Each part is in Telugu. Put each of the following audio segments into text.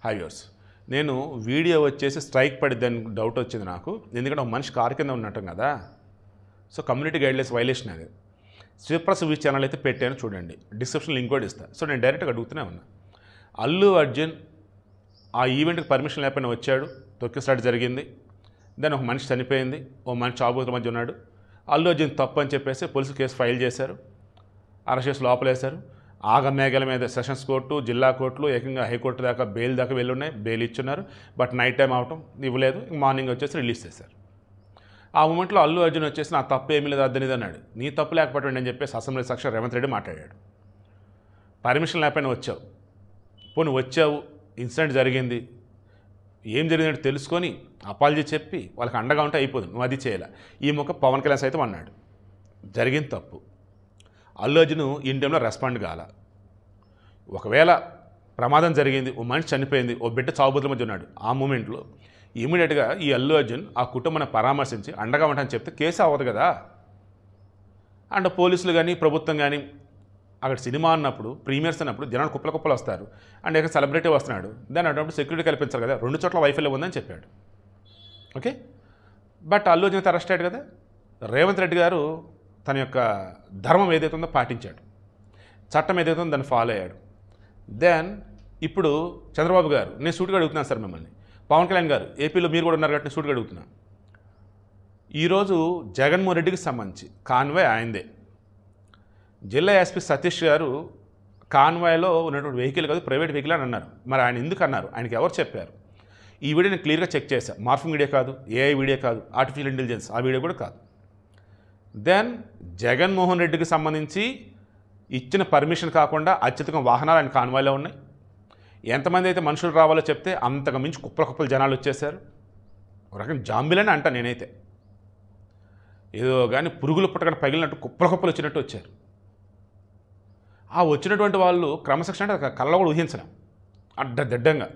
High viewers. నేను వీడియో వచ్చేసి స్ట్రైక్ పడిద్దని డౌట్ వచ్చింది నాకు. ఎందుకంటే ఒక మనిషి కారు కింద ఉన్నట్టు కదా. సో కమ్యూనిటీ గైడ్లైన్స్ వైలేషన్ అది. శివప్రసాద్ వి ఛానల్ అయితే పెట్టాను చూడండి. డిస్క్రిప్షన్ లింక్ కూడా ఇస్తాను. సో నేను డైరెక్ట్గా అడుగుతూనే ఉన్నా. అల్లు అర్జున్ ఆ ఈవెంట్కి పర్మిషన్ లేకపోయినా వచ్చాడు, తొక్కిసలాట జరిగింది, దాని ఒక మనిషి చనిపోయింది, ఓ మనిషి చావుబోతుల మధ్య ఉన్నాడు. అల్లు అర్జున్ తప్పు అని చెప్పేసి పోలీసు కేసు ఫైల్ చేశారు, అరెస్ట్ చేసి లోపలేశారు. ఆగమేఘల మీద సెషన్స్ కోర్టు, జిల్లా కోర్టులు, ఏకంగా హైకోర్టు దాకా బెయిల్ దాకా వెళ్ళున్నాయి. బెయిల్ ఇచ్చున్నారు. బట్ నైట్ టైం అవటం ఇవ్వలేదు. మార్నింగ్ వచ్చేసి రిలీజ్ చేశారు. ఆ మూమెంట్లో అల్లు అర్జున్ వచ్చేసి నా తప్పు ఏమీ లేదు అద్దనిది అన్నాడు. నీ తప్పు లేకపోతే అని చెప్పేసి అసెంబ్లీ సాక్షి రేవంత్ రెడ్డి మాట్లాడాడు. పర్మిషన్ లేకపోయినా వచ్చావు, పోనీ వచ్చావు, ఇన్సిడెంట్ జరిగింది, ఏం జరిగిందంటే తెలుసుకొని అపాలజీ చెప్పి వాళ్ళకి అండగా ఉంటే అయిపోదు. నువ్వు అది చేయాల. ఈ ముఖ పవన్ కళ్యాణ్ సైతం అన్నాడు జరిగింది తప్పు. అల్లు అర్జున్ ఇన్ టైంలో రెస్పాండ్ కాల. ఒకవేళ ప్రమాదం జరిగింది, ఓ మనిషి చనిపోయింది, ఓ బిడ్డ చావుబోతుల మధ్య ఉన్నాడు, ఆ మూమెంట్లో ఇమీడియట్గా ఈ అల్లు అర్జున్ ఆ కుటుంబాన్ని పరామర్శించి అండగా ఉంటానని చెప్తే కేసు అవ్వదు కదా. అండ్ పోలీసులు కానీ ప్రభుత్వం కానీ అక్కడ సినిమా అన్నప్పుడు, ప్రీమియర్స్ అన్నప్పుడు జనాలు కుప్పల కుప్పలు వస్తారు. అండ్ ఇక్కడ సెలబ్రిటీ వస్తున్నాడు, దాన్ని అటువంటి సెక్యూరిటీ కల్పించాలి కదా. 2 చోట్ల వైఫల్యం ఉందని చెప్పాడు. Okay, but Allu Arjun arrest అయ్యాడు కదా. రేవంత్ రెడ్డి గారు తన యొక్క ధర్మం ఏదైతే ఉందో పాటించాడు, చట్టం ఏదైతే ఉందో దాన్ని ఫాలో అయ్యాడు. దెన్ ఇప్పుడు చంద్రబాబు గారు, నేను సూటిగా అడుగుతున్నాను సార్ మిమ్మల్ని, పవన్ కళ్యాణ్ గారు ఏపీలో మీరు కూడా ఉన్నారు కాబట్టి సూటిగా అడుగుతున్నాను. ఈరోజు జగన్మోహన్ రెడ్డికి సంబంధించి కాన్వాయ్ ఆయనదే. జిల్లా ఎస్పీ సతీష్ గారు కాన్వాయ్లో ఉన్నటువంటి వెహికల్ కాదు, ప్రైవేట్ వెహికల్ అని అన్నారు. మరి ఆయన ఎందుకు అన్నారు, ఆయనకి ఎవరు చెప్పారు? ఈ వీడియో నేను క్లియర్గా చెక్ చేశాను. మార్ఫింగ్ వీడియో కాదు, ఏఐ వీడియో కాదు, ఆర్టిఫిషియల్ ఇంటెలిజెన్స్ ఆ వీడియో కూడా కాదు. దెన్ జగన్మోహన్ రెడ్డికి సంబంధించి ఇచ్చిన పర్మిషన్ కాకుండా అత్యధిక వాహనాలు ఆయన కాన్వాయ్లో ఉన్నాయి. ఎంతమంది అయితే మనుషులు రావాలో చెప్తే అంతకు మించి కుప్పల కుప్పల జనాలు వచ్చేసారు. ఒక రకం జాంబిలని అంట నేనైతే. ఏదో కానీ పురుగులు పుట్టకుండా పగిలినట్టు కుప్పల కుప్పలు వచ్చినట్టు వచ్చారు. ఆ వచ్చినటువంటి వాళ్ళు క్రమశిక్షణ అంటే కళ్ళలో కూడా ఊహించడం అడ్డదిడ్డంగా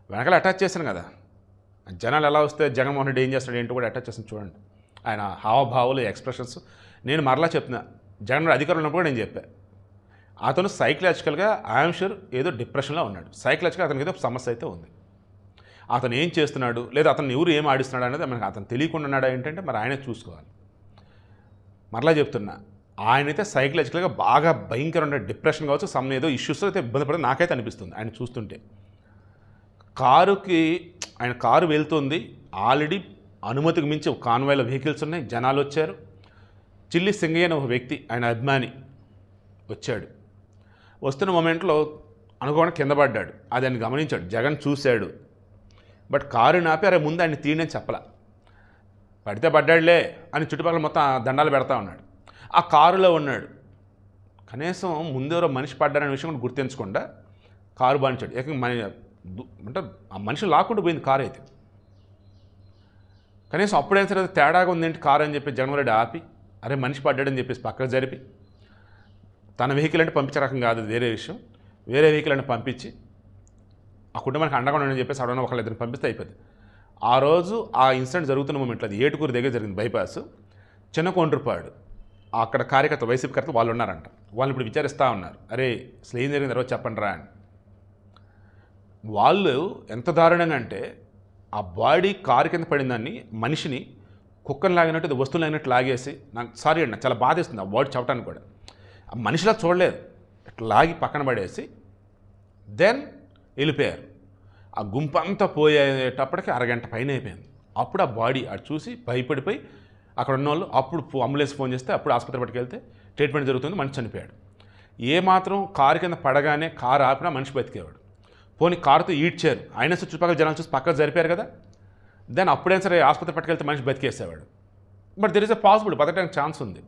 వెనకాల అటాచ్ చేశాను కదా. జనాలు ఎలా వస్తే జగన్మోహన్ రెడ్డి ఏం చేస్తాడు ఏంటో కూడా అటాచ్ చేస్తాను చూడండి. ఆయన హావభావాలు, ఎక్స్ప్రెషన్స్. నేను మరలా చెప్తున్నా, జగన్ అధికారులు ఉన్నప్పుడు కూడా నేను చెప్పాను, అతను సైకలాజికల్గా ఐఎమ్ షూర్ ఏదో డిప్రెషన్లో ఉన్నాడు. సైకలాజికల్గా అతనికి ఏదో సమస్య అయితే ఉంది. అతను ఏం చేస్తున్నాడు లేదా అతను ఎవరు ఏం ఆడిస్తున్నాడు అనేది మనకు అతను తెలియకుండా ఉన్నాడా ఏంటంటే మరి ఆయనే చూసుకోవాలి. మరలా చెప్తున్నా, ఆయనైతే సైకలాజికల్గా బాగా భయంకరమైన డిప్రెషన్ కావచ్చు, సమ్ ఏదో ఇష్యూస్ అయితే ఇబ్బంది పడదు నాకైతే అనిపిస్తుంది ఆయన చూస్తుంటే. ఆయన కారు వెళ్తుంది, ఆల్రెడీ అనుమతికి మించి కాన్వాయ్లో వెహికల్స్ ఉన్నాయి, జనాలు వచ్చారు. చిల్లి సింగయ్య అనే ఒక వ్యక్తి, ఆయన అభిమాని వచ్చాడు. వస్తున్న మూమెంట్లో అనుకోకుండా కింద పడ్డాడు. అది ఆయన గమనించాడు, జగన్ చూశాడు. బట్ కారు నాపి అరే ముందు ఆయన తీయని చెప్పలా. పడితే పడ్డాడులే అని చుట్టుపక్కల మొత్తం దండాలు పెడతా ఉన్నాడు. ఆ కారులో ఉన్నాడు. కనీసం ముందెవరో మనిషి పడ్డారనే విషయం కూడా గుర్తించకుండా కారు బానించాడు. ఏకంగా అంటే ఆ మనిషి లాక్కుండా పోయింది కారు అయితే. కనీసం అప్పుడైనా సరే తేడాగా ఉందేంటి కారు అని చెప్పి జగన్మోహన్ రెడ్డి ఆపి అరే మనిషి పడ్డాడని చెప్పేసి పక్కకు జరిపి, తన వెహికల్ అంటే పంపించే రకం కాదు, వేరే విషయం, వేరే వెహికల్ అంటే పంపించి ఆ కుటుంబానికి అండగా ఉండని చెప్పేసి అడవన ఒకళ్ళిద్దరిని పంపిస్తే అయిపోయింది. ఆ రోజు ఆ ఇన్సిడెంట్ జరుగుతున్న మూమెంట్లో అది ఏటుకూరు దగ్గర జరిగింది, బైపాస్ చిన్న కొండ్రుపాడు. అక్కడ కార్యకర్తలు, వైసీపీ కర్తలు వాళ్ళు ఉన్నారంట. వాళ్ళు ఇప్పుడు విచారిస్తూ ఉన్నారు, అరే అసలు ఏం జరిగింది తర్వాత చెప్పండి రా అని. వాళ్ళు ఎంత దారుణంగా అంటే ఆ బాడీ కారు కింద పడిందాన్ని మనిషిని కుక్కను లాగినట్టు వస్తువులు లాగినట్టు లాగేసి, నాకు సారీ అండి చాలా బాధేస్తుంది ఆ వర్డ్ చెప్పడానికి కూడా. ఆ మనిషిలా చూడలేదు, ఇట్లా లాగి పక్కన పడేసి దెన్ వెళ్ళిపోయారు. ఆ గుంపంతా పోయేటప్పటికి అరగంట పైన అయిపోయింది. అప్పుడు ఆ బాడీ అటు చూసి భయపడిపోయి అక్కడ ఉన్న వాళ్ళు అప్పుడు అంబులెన్స్ ఫోన్ చేస్తే అప్పుడు ఆసుపత్రి పట్టుకెళ్తే ట్రీట్మెంట్ జరుగుతుంది, మనిషి చనిపోయాడు. ఏమాత్రం కారు కింద పడగానే కారు ఆపినా మనిషి బతికేవాడు. పోనీ కారుతో ఈడ్చారు, అయినా సరే చుట్టుపక్కల జనాలు చూసి పక్కకు జరిపారు కదా, దాన్ని అప్పుడైనా సరే ఆసుపత్రి పట్టుకెళ్తే మనిషి బతికేసేవాడు. But there is a possible, బతకడానికి ఛాన్స్ ఉంది.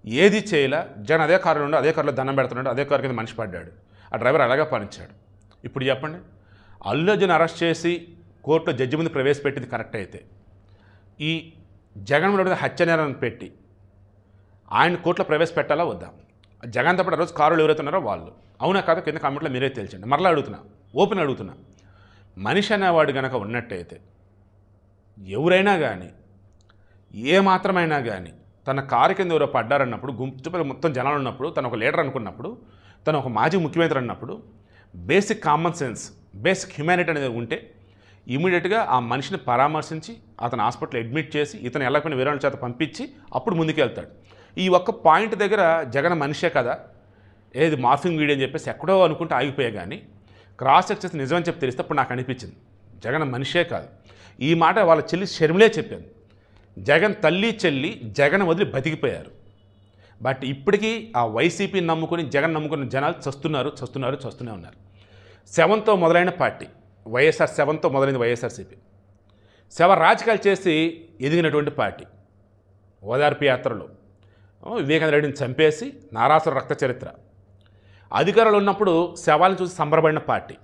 ఏది చేయలే, జగన్ అదే కారులో ఉండి అదే కారులో దండం పెడుతున్నాడు, అదే కారు కింద మనిషి పడ్డాడు, ఆ డ్రైవర్ అలాగే పనిచ్చాడు. ఇప్పుడు చెప్పండి, అల్లు అర్జున్ అరెస్ట్ చేసి కోర్టులో జడ్జి ముందు ప్రవేశపెట్టింది కరెక్ట్ అయితే, ఈ జగన్మోహన్ రెడ్డి హత్య నేరాన్ని పెట్టి ఆయన కోర్టులో ప్రవేశపెట్టాలా వద్దా? జగన్ తప్పటి రోజు కారులు ఎవరైతే ఉన్నారో వాళ్ళు, అవునా కాదా కింద కామెంట్లో మీరే తేల్చండి. మరలా అడుగుతున్నా, ఓపెన్ అడుగుతున్నా, మనిషి అనేవాడు కనుక ఉన్నట్టయితే ఎవరైనా కానీ ఏమాత్రమైనా కానీ తన కారు కింద ఎవరో పడ్డారన్నప్పుడు, గుంపు మొత్తం జనాలు ఉన్నప్పుడు, తను ఒక లీడర్ అనుకున్నప్పుడు, తను ఒక మాజీ ముఖ్యమంత్రి అన్నప్పుడు basic common sense, basic humanity అనేది ఉంటే ఇమీడియట్గా ఆ మనిషిని పరామర్శించి అతను హాస్పిటల్ అడ్మిట్ చేసి ఇతను వెళ్ళకపోయిన వేరే వాళ్ళ చేత పంపించి అప్పుడు ముందుకు వెళ్తాడు. ఈ ఒక్క పాయింట్ దగ్గర జగన్ మనిషే కదా, ఏది మార్ఫింగ్ వీడియో అని చెప్పేసి ఎక్కడో అనుకుంటే ఆగిపోయా. కానీ క్రాస్ చెక్ చేసి నిజమని చెప్పి తెలిస్తే అప్పుడు నాకు అనిపించింది జగన్ మనిషే కాదు. ఈ మాట వాళ్ళ చెల్లి షర్మిలే చెప్పింది. జగన్ తల్లి చెల్లి జగన్ వదిలి బతికిపోయారు. బట్ ఇప్పటికీ ఆ వైసీపీని నమ్ముకుని జగన్ నమ్ముకున్న జనాలు చస్తూనే ఉన్నారు. 7తో మొదలైన పార్టీ వైఎస్ఆర్, 7తో మొదలైంది వైఎస్ఆర్సీపీ. శవ రాజకీయాలు చేసి ఎదిగినటువంటి పార్టీ. ఓదార్పు యాత్రలో వివేకానంద రెడ్డిని చంపేసి నారాసుర రక్త చరిత్ర. అధికారంలో ఉన్నప్పుడు శవాలను చూసి సంబరపడిన పార్టీ.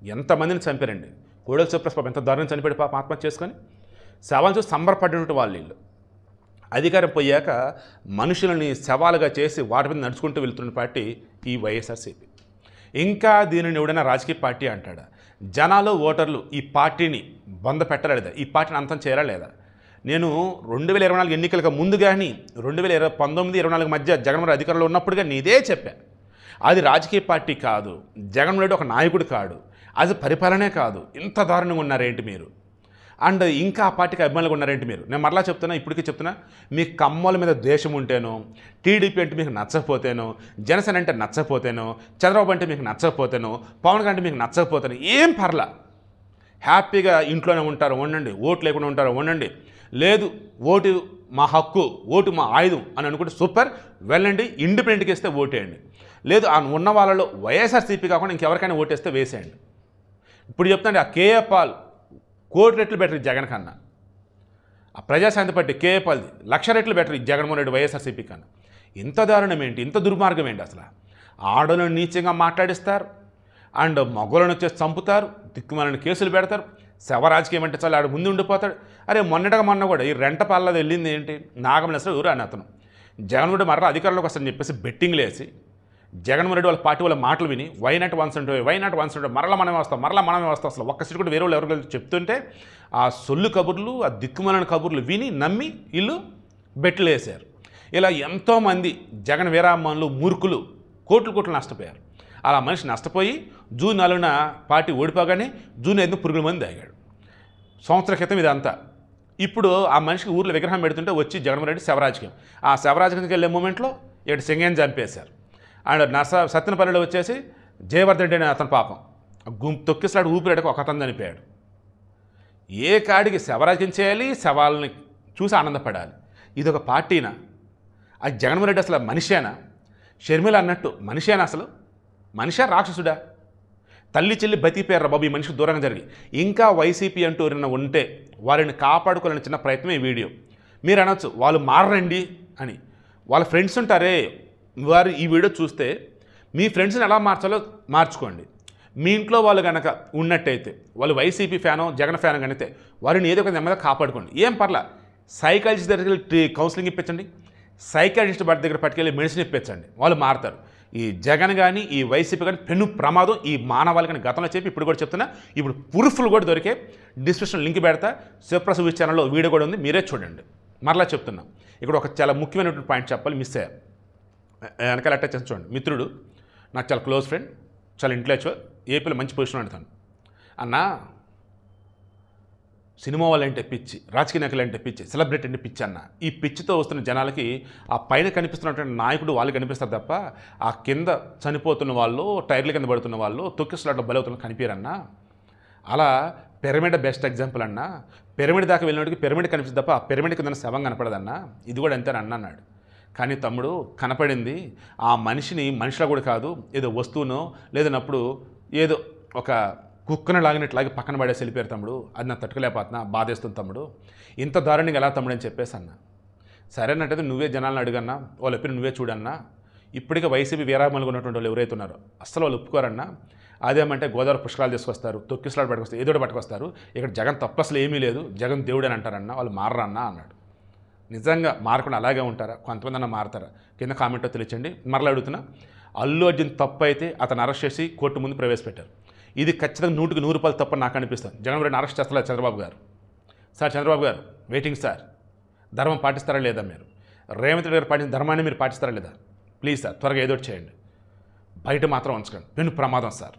ఎంతమందిని చంపారండి. కోడెల సుప్రభ ఎంత దారుణంగా చనిపోయి పాప ఆత్మహత్య చేసుకొని శవాలను చూసి సంబరపడినట్టు వాళ్ళు. అధికారం పోయాక మనుషులని శవాలుగా చేసి వాటి మీద నడుచుకుంటూ వెళ్తున్న పార్టీ ఈ వైఎస్ఆర్సీపీ. ఇంకా దీనిని ఎవడైనా రాజకీయ పార్టీ అంటాడా? జనాలు ఓటర్లు ఈ పార్టీని బంద పెట్టరా లేదా? ఈ పార్టీని అంతం చేయరా లేదా? నేను 2024 ఎన్నికలకు ముందు కానీ 2019-24 మధ్య జగన్మోహన్ అధికారంలో ఉన్నప్పుడు కానీ ఇదే చెప్పా. అది రాజకీయ పార్టీ కాదు, జగన్మోహన్ రెడ్డి ఒక నాయకుడు కాడు, అది పరిపాలనే కాదు. ఇంత దారుణంగా ఉన్నారేంటి మీరు? అండ్ ఇంకా ఆ పార్టీకి అభిమానులుగా ఉన్నారేంటి మీరు? నేను మరలా చెప్తున్నా, ఇప్పటికీ చెప్తున్నా, మీకు కమ్మల మీద ద్వేషం ఉంటేనో, టీడీపీ అంటే మీకు నచ్చకపోతేనో, జనసేన అంటే నచ్చకపోతేనో, చంద్రబాబు అంటే మీకు నచ్చకపోతేనో, పవన్ కళ్యాణ్ అంటే మీకు నచ్చకపోతేనో ఏం పర్లా. హ్యాపీగా ఇంట్లోనే ఉంటారు ఉండండి, ఓటు లేకుండా ఉంటారు ఉండండి. లేదు ఓటు మా హక్కు, ఓటు మా ఆయుధం అని అనుకుంటే సూపర్, వెళ్ళండి, ఇండిపెండెంట్కి వేస్తే ఓటేయండి. లేదు ఆ ఉన్న వాళ్ళలో వైఎస్ఆర్సీపీ కాకుండా ఇంకెవరికైనా ఓటేస్తే వేసేయండి. ఇప్పుడు చెప్తాండి, ఆ కేఏ పాల్ 1 కోటి రెట్లు బెటర్ జగన్ కన్నా. ఆ ప్రజాశాంతి పార్టీ కేఏ పాల్ది 1,00,000 రెట్లు బెటర్ జగన్మోహన్ రెడ్డి వైఎస్ఆర్సీపీ కన్నా. ఇంత దారుణం ఏంటి? ఇంత దుర్మార్గం ఏంటి? అసలు ఆడలను నీచంగా మాట్లాడిస్తారు, అండ్ మగవాళ్ళని వచ్చేసి చంపుతారు, దిక్కుమాలని కేసులు పెడతారు. శవ రాజకీయం అంటే చాలా ఆడ ముందు ఉండిపోతాడు. అరే మొన్న కూడా ఈ రెంట పాలది వెళ్ళింది ఏంటి? నాగమనేశ్వర ఊరు అని అతను జగన్మోహన్ రెడ్డి మరలా అధికారంలోకి వస్తారని చెప్పేసి బెట్టింగ్లు వేసి జగన్మోహన్ రెడ్డి వాళ్ళ పార్టీ వాళ్ళ మాటలు విని వైనాట్ వన్స్ అంటే మరలా మనమే వస్తాం. అసలు ఒక్క సీటు కూడా వేరే వాళ్ళు ఎవరు చెప్తుంటే ఆ సొల్లు కబుర్లు, ఆ దిక్కుమాలని కబుర్లు విని నమ్మి వీళ్ళు బెట్లు వేశారు. ఇలా ఎంతోమంది జగన్ వీరాభిమానులు మూర్ఖులు కోట్లు నష్టపోయారు. అలా మనిషి నష్టపోయి జూన్ 4న పార్టీ ఓడిపోగానే జూన్ 5న పురుగుల మంది తాగాడు. సంవత్సర క్రితం ఇదంతా. ఇప్పుడు ఆ మనిషికి ఊర్లో విగ్రహం పెడుతుంటే వచ్చి జగన్మోహన్ రెడ్డి శవరాజకీయం. ఆ శవరాజకీయంకి వెళ్ళే మూమెంట్లో ఇక్కడ సింగేని చంపేశారు. అండ్ సత్తెనపల్లిలో వచ్చేసి జయవర్ధన్ రెడ్డి అనే అతను పాపం తొక్కిసలాడు ఊపిరాడకు ఒక అతను చనిపోయాడు. ఏ కాడికి శవరాజకీయం చేయాలి, శవాలని చూసి ఆనందపడాలి. ఇది ఒక పార్టీనా? అది జగన్మోహన్ రెడ్డి అసలు మనిషేనా? షర్మిల అన్నట్టు మనిషేనా? అసలు మనిషా రాక్షసుడా? తల్లి చెల్లి బతికిపోయారు బాబు ఈ మనిషికి దూరంగా జరిగి. ఇంకా వైసీపీ అంటూ ఎవరైనా ఉంటే వారిని కాపాడుకోవాలని చిన్న ప్రయత్నం ఈ వీడియో. మీరు అనొచ్చు వాళ్ళు మారండి అని. వాళ్ళ ఫ్రెండ్స్ ఉంటారే, వారు ఈ వీడియో చూస్తే మీ ఫ్రెండ్స్ని ఎలా మార్చాలో మార్చుకోండి. మీ ఇంట్లో వాళ్ళు కనుక ఉన్నట్టయితే, వాళ్ళు వైసీపీ ఫ్యానో జగన్ ఫ్యానో కనితే వారిని ఏదో ఒక నెమ్మదిగా కాపాడుకోండి. ఏం పర్లా. సైకాలజిస్ట్ దగ్గరికి కౌన్సిలింగ్ ఇప్పించండి, సైకాలజిస్ట్ బట్టి దగ్గర పట్టుకెళ్ళి మెడిసిన్ ఇప్పించండి, వాళ్ళు మారుతారు. ఈ జగన్ కానీ ఈ వైసీపీ కానీ పెను ప్రమాదం ఈ మానవాళి కానీ గతంలో చెప్పి ఇప్పుడు కూడా చెప్తున్నా. ఇప్పుడు ప్రూఫ్లు కూడా దొరికే డిస్క్రిప్షన్ లింక్ పెడతా. శివప్రసాద్ ఛానల్లో వీడియో కూడా ఉంది, మీరే చూడండి. మరలా చెప్తున్నా, ఇక్కడ ఒక చాలా ముఖ్యమైనటువంటి పాయింట్ చెప్పాలి, మిస్ అయ్యారు. వెనకాల అటాచ్ చేసి చూడండి. మిత్రుడు, నాకు చాలా క్లోజ్ ఫ్రెండ్, చాలా ఇంటలెక్చువల్, ఏపీలో మంచి పొజిషన్ అడుగుతాను. అన్నా సినిమా వాళ్ళంటే పిచ్చి, రాజకీయ నాయకులు అంటే పిచ్చి, సెలబ్రిటీ అంటే పిచ్చి అన్న. ఈ పిచ్చితో వస్తున్న జనాలకి ఆ పైన కనిపిస్తున్నటువంటి నాయకుడు వాళ్ళు కనిపిస్తారు తప్ప ఆ కింద చనిపోతున్న వాళ్ళు, టైర్ల కింద పడుతున్న వాళ్ళు, తొక్కిసలాట్లో బలవుతున్న కనిపించరన్నా. అలా పిరమిడ్ బెస్ట్ ఎగ్జాంపుల్ అన్నా. పిరమిడ్ దాకా వెళ్ళినట్టుకి పిరమిడ్ కనిపిస్తుంది తప్ప ఆ పిరమిడ్ కింద శవం కనపడదన్నా. ఇది కూడా అంతే అన్నాడు. కానీ తమ్ముడు కనపడింది ఆ మనిషిని మనిషిలా కూడా కాదు, ఏదో వస్తువునో లేదన్నప్పుడు ఏదో ఒక కుక్కను లాగినట్లాగే పక్కన పడేసి వెళ్ళిపోయారు తమ్ముడు. అది నాకు తట్టుకోలేకపోతున్నా, బాధేస్తుంది తమ్ముడు, ఇంత దారుణంగా ఎలా తమ్ముడు అని చెప్పేసి అన్న. సరేనట్టయితే నువ్వే జనాలను అడుగన్నా, వాళ్ళు ఎప్పుడు నువ్వే చూడన్నా. ఇప్పటికే వైసీపీ వీరాభిమానులు ఉన్నటువంటి వాళ్ళు ఎవరైతే ఉన్నారో అస్సలు వాళ్ళు ఒప్పుకోరన్నా. అదేమంటే గోదావరి పుష్కరాలు తీసుకొస్తారు, తొక్కిసలాడు పట్టుకొస్తారు, ఏదో పట్టుకొస్తారు. ఇక్కడ జగన్ తప్పు అసలు ఏమీ లేదు, జగన్ దేవుడు అని అంటారన్నా. వాళ్ళు మారరన్నా అన్నాడు. నిజంగా మారకుండా అలాగే ఉంటారా? కొంతమంది అన్న మారతారా? కింద కామెంట్లో తెలియచండి. మరలా అడుగుతున్నా, అల్లు అర్జున్ తప్పు అయితే అతను అరెస్ట్ చేసి కోర్టు ముందు ప్రవేశపెట్టారు. ఇది ఖచ్చితంగా 100కి 100 తప్పు నాకు అనిపిస్తుంది. జగన్ రెడ్డిని అరెస్ట్ చేస్తలేదు చంద్రబాబు గారు. సార్ చంద్రబాబు గారు వెయిటింగ్ సార్, ధర్మం పాటిస్తారా లేదా? మీరు రేవంత్ రెడ్డి గారు పాటించిన ధర్మాన్ని మీరు పాటిస్తారా లేదా? ప్లీజ్ సార్ త్వరగా ఏదో చేయండి, బయట మాత్రం ఉంచకండి, పెను ప్రమాదం సార్.